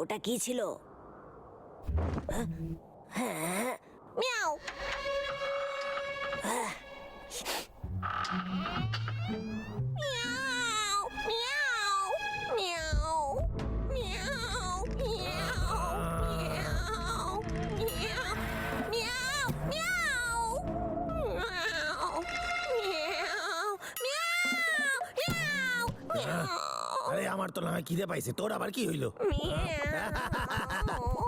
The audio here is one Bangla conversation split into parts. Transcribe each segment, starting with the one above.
ওটা কি ছিল? হ্যাঁ, মিয়াও। মিয়াও, মিয়াও, মিয়াও, মিয়াও, মিয়াও, মিয়াও, মিয়াও, মিয়াও, মিয়াও, মিয়াও, মিয়াও। আরে আমার তো না হয় খিদে পাইছে, তোর আবার কি হইলো?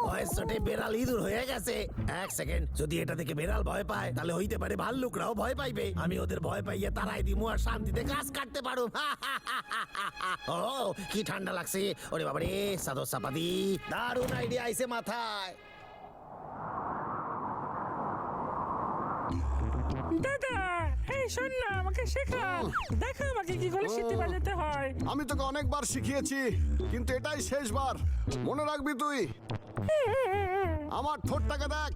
ভয়েসটে বেড়াল ইঁদুর হয়ে গেছে। এক সেকেন্ড, যদি এটা থেকে বেড়াল ভয় পায় তাহলে হইতে পারে ভাল্লুকরাও ভয় পাইবে। আমি ওদের ভয় পাইয়ে তারাই দিমু আর শান্তিতে কাজ কাটতে পারো। ও কি ঠান্ডা লাগছে, ওরে বাবারে সাদো সাপাদি, দারুণ আইডিয়া আইছে মাথায়। দাদা, এই শোন না, আমাকে শেখা। দেখা আমাকে কি করে সিটি বাজাতে হয়। আমি তোকে অনেকবার শিখিয়েছি, কিন্তু এটাই শেষবার। মনে রাখবি তুই। আমার ঠোঁটটাকে দেখ।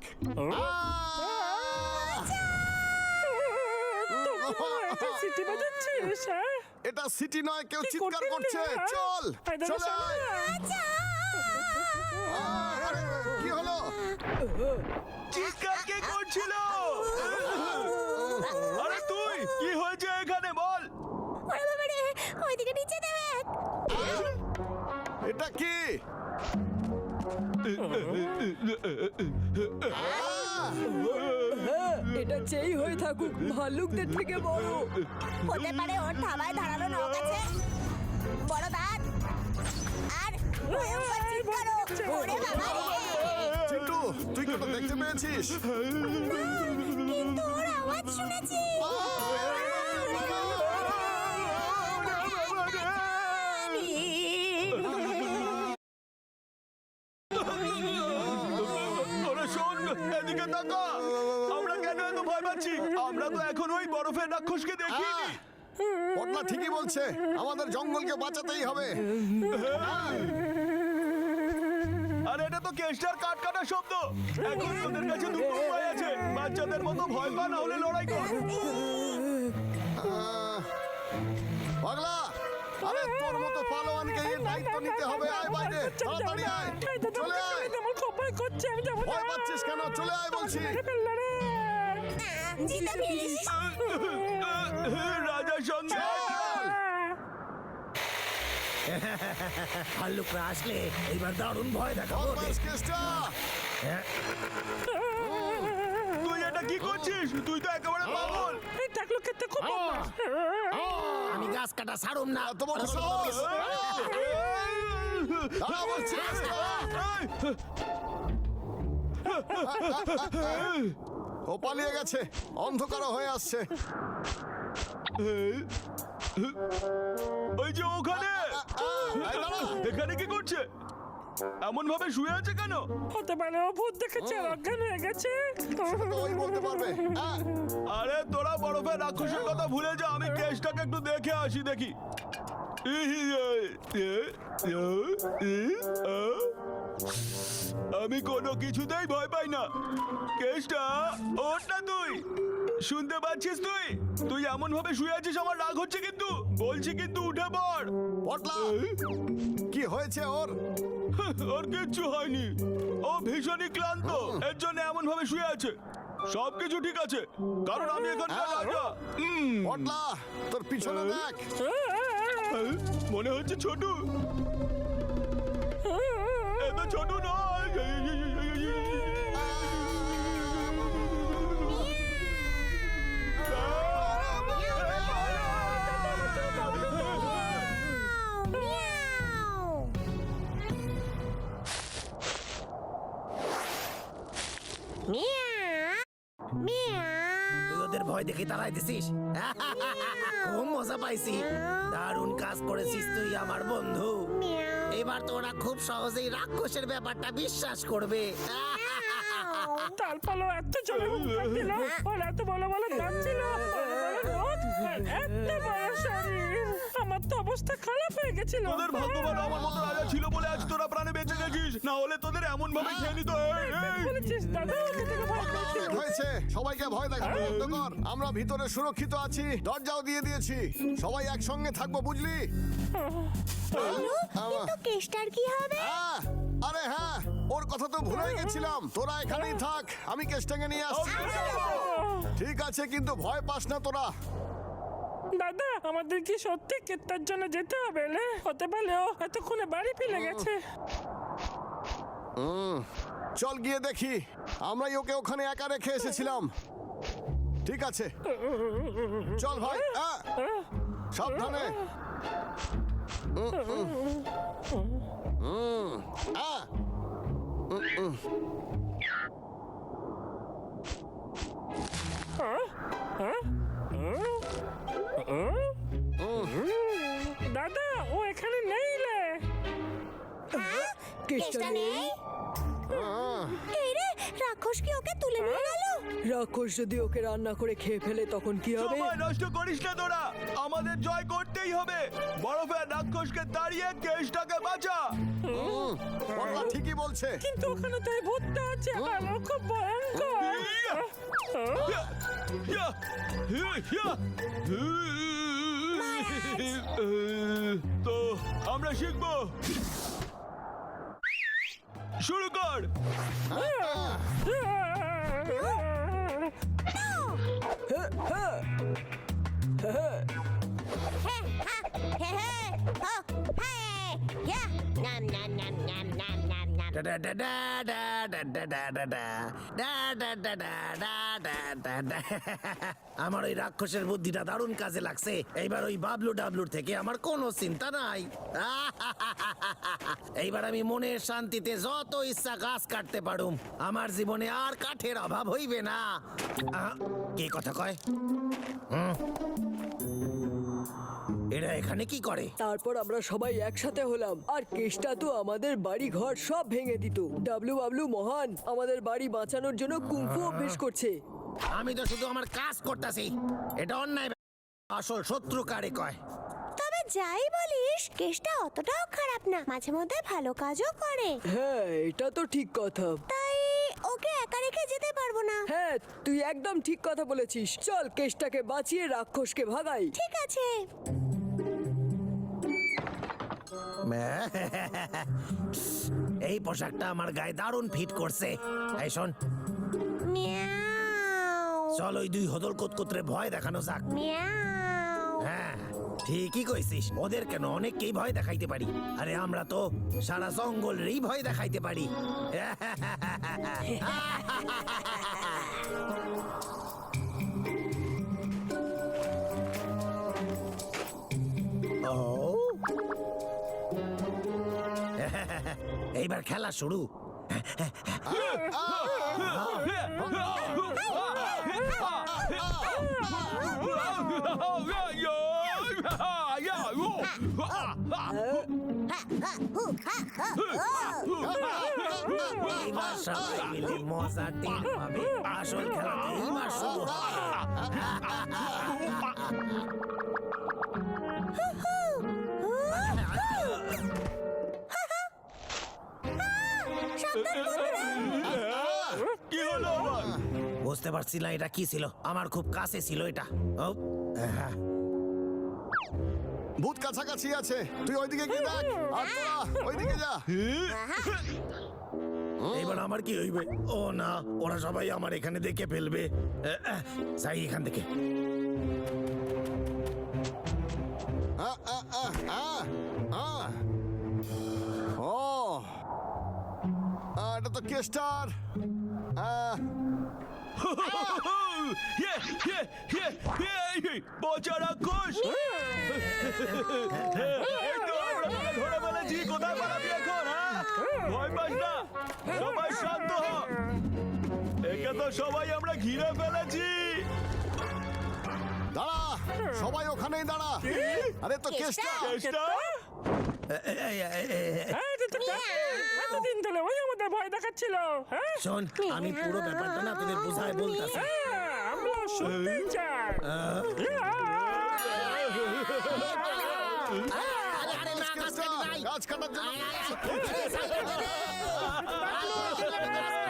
সিটি বাজাচ্ছিস? হ্যাঁ? এটা সিটি নয়, কেউ কি চিৎকার করছিস করছে। রে, হ্যাঁ? চল আয় দাদা, চলে আয়। আরে, কি হলো? চিৎকার কে করছিল? আরে তুই কি হয়েছে এখানে বল? ওরে বাবা রে, ওইদিকে নিচে দেখ। এটা কি? এটা যেই হয়ে থাকুক, ভাল্লুকদের থেকে বড়। হতে পারে ওর থাবায় ধারালো নখ আছে, বড় দাঁত আর ভয়ঙ্কর চিৎকারও। ওরে বাবা রে, চিন্টু, তুই কি ওটা দেখতে পেয়েছিস? কিন্তু ওর আওয়াজ শুনেছি। ওরে শোন, এদিকে তাকা। আমরা কেন এত ভয় পাচ্ছি? আমরা তো এখন ওই বরফের রাক্ষসকে দেখিনি। পটলা ঠিকই বলছে, আমাদের জঙ্গলকে বাঁচাতেই হবে। আর এটা তো কেষ্টার কাট কাটা শব্দ। এখন তোদের কাছে দুটো উপায় আছে, বাচ্চাদের মতো ভয় পা, না হলে লড়াই কর। পাগলা, আরে তোর মতো পালোয়ানকে এই দায়িত্ব নিতে হবে। আয় বাইরে, তাড়াতাড়ি আয়, এই দাদা, চলে আমাকে আয়। ছেড়ে দে, আমার খুব ভয় করছে। আমি যাবো না। ভয় পাচ্ছিস কেন? চলে আয় বলছি। মেরে ফেললো রে। জিতে পেরেছিস। রাজার সঙ্গে ভাল্লুকরা আসলে এইবার দারুণ ভয় দেখাবো। বদমাস কেষ্টা। তুই এটা কি করছিস? তুই তো একেবারে পাগল। এই টাকলু খেতে খুব বদমাশ। আমি গাছ কাটা ছাড়ুম না। এত বড় সাহস! দাঁড়া বলছি, কেষ্টা। ও পালিয়ে গেছে, অন্ধকার হয়ে আসছে। ওই যে ওখানে, এই দাঁড়া। এখানে কি করছে? এমন ভাবে শুয়ে আছে কেন? হতে পারে ও ভূত দেখেছে আর অজ্ঞান হয়ে গেছে। তো ওই বলতে পারবে। আরে তোরা বরফের রাক্ষসের কথা ভুলে যা, আমি কেসটাকে একটু দেখে আসি দেখি। আমি কোনো কিছুতেই ভয় পাই না। কেসটা, ওঠ না তুই। শুনতে পাচ্ছিস তুই? তুই এমন ভাবে শুয়ে আছিস, আমার রাগ হচ্ছে কিন্তু। বলছি কিন্তু উঠে পড়। পটলা, কি হয়েছে ওর? ওর কিচ্ছু হয়নি, ও ভীষণই ক্লান্ত, এর জন্য এমন ভাবে শুয়ে আছে। সবকিছু ঠিক আছে, কারণ আমি এখানকার রাজা। পটলা, তোর পিছনে দেখ। মনে হচ্ছে ছোটু। এ তো ছোটু নয়। তুই ওদের ভয় দেখে তাড়াই দিছিস। খুব মজা পাইছি, দারুণ কাজ করেছিস তুই আমার বন্ধু। এবার তোরা খুব সহজেই রাক্ষসের ব্যাপারটা বিশ্বাস করবে। তালপালো এত জোরে হুঙ্কার দিল, ওর এত বড় বড় দাঁত ছিল, এত বড় শরীর। আমার তো অবস্থা খারাপ হয়ে গেছিল। তোদের ভাগ্য ভালো, আমার মতো রাজা ছিল বলে আজ তোরা প্রাণে বেঁচে গেছিস, না হলে তোদের এমন ভাবে খেয়ে নিত। বলেছিস দাদা, ওকে থেকে ভয় পেয়েছিল। অনেক হয়েছে, সবাইকে ভয় দেখানো বন্ধ কর। আমরা ভিতরে সুরক্ষিত আছি, দরজাও দিয়ে দিয়েছি। সবাই একসঙ্গে থাকবো, বুঝলি? কিন্তু কেষ্টার কি হবে? আরে হ্যাঁ, ওর কথা তো ভুলে গেছিলাম। তোরা এখানেই থাক, আমি কেসটাকে নিয়ে আসছি। ঠিক আছে, কিন্তু ভয় পাস না তোরা। দাদা আমাদের কি সত্যি কেত্তার জন্য যেতে হবে না? হতে পারলেও এতক্ষণে বাড়ি ফিরে গেছে। চল গিয়ে দেখি। আমরাই ওকে ওখানে একা রেখে এসেছিলাম। ঠিক আছে, চল ভাই। সাবধানে। দাদা ও এখানে নেই রে। কেষ্টা নেই? এই রে, রাক্ষস কি ওকে তুলে নিয়ে গেল? রাক্ষস যদি ওকে রান্না করে খেয়ে ফেলে তখন কি হবে? সময় নষ্ট করিস না তোরা, আমাদের জয় করতেই হবে। বরফের রাক্ষসকে তাড়িয়ে কেশটাকে বাঁচা। ওরা ঠিকই বলছে। কিন্তু ওখানে তো এই ভূতটা আছে আর ও খুব ভয়ঙ্কর। তো আমরা শিখবো। শুরু কর। হ্যাঁ, হ্যাঁ, হ্যাঁ, হ্যাঁ, ও, হ্যাঁ, ইয়া, নাম, নাম, নাম, নাম, নাম, নাম, নাম। ডা ডা ডা ডা ডা ডা ডা ডা ডা ডা ডা ডা ডা ডা ডা ডা ডা ডা। আমার ওই রাক্ষসের বুদ্ধিটা দারুণ কাজে লাগছে। এইবার ওই বাবলু ডাবলুর থেকে আমার কোনো চিন্তা নাই। এইবার আমি মনের শান্তিতে যত ইচ্ছা গাছ কাটতে পারুম। আমার জীবনে আর কাঠের অভাব হইবে না। কে কথা কয়? এরা এখানে কি করে? তারপর আমরা সবাই একসাথে হলাম আর কেষ্টা তো আমাদের বাড়ি ঘর সব ভেঙে দিত। ডাবলু বাবলু মহান আমাদের বাড়ি বাঁচানোর জন্য কুংফু অভ্যেস করছে। আমি তো শুধু আমার কাজ করতেছি। এটা অন্যায়। আসল শত্রু কারে কয়? তবে যাই বলিস, কেষ্টা অতটাও খারাপ না, মাঝে মধ্যে ভালো কাজও করে। হ্যাঁ, এটা তো ঠিক কথা। তাই ওকে একা রেখে যেতে পারবো না। হ্যাঁ, তুই একদম ঠিক কথা বলেছিস। চল কেষ্টাকে বাঁচিয়ে রাক্ষসকে ভাগাই। ঠিক আছে। এই পোশাকটা আমার গায়ে দারুণ ফিট করছে। এই শোন, মিয়াও, চল ওই দুই হদল কুতকুতরে ভয় দেখানো যাক। মিয়াও। হ্যাঁ, ঠিকই কইছিস। ওদের কেন, অনেককেই ভয় দেখাইতে পারি। আরে আমরা তো সারা জঙ্গলেরই ভয় দেখাইতে পারি। ও, এইবার খেলা শুরু। এইবার সবাই মিলে মজা টের পাবে। আসল খেলা তো এইবার শুরু হবে। কি হলো আবার? বুঝতে পারছি না এটা কি ছিল। আমার খুব কাছে ছিল এটা। ও, ভূত কাছাকাছি আছে, তুই ওইদিকে গিয়ে দেখ। আর তোরা ওইদিকে যা। এইবার আমার কি হইবে? ও না, ওরা সবাই আমার এখানে দেখে ফেলবে। যাই এখান থেকে। ও, এটা তো কেস্টার। পচা রাক্ষস! এই তো আমরা তোকে ধরে ফেলেছি। কোথায় পালাবি এখন? ভয় পাস না, সবাই শান্ত হ। একে তো সবাই আমরা ঘিরে ফেলেছি। দাঁড়া, সবাই ওখানেই দাঁড়া। আরে তো কেস্টার। চেষ্টা এতদিন ধরে ওই আমাদের ভয় দেখাচ্ছিল। হ্যাঁ, শোন, আমি পুরো ব্যাপারটা না তোদের বোঝায় বলতেছি। আমরা শুনতে চাই। আরে না, গাছ কাটি নাই। গাছ কাটার জন্য আয়, আয়, আয়।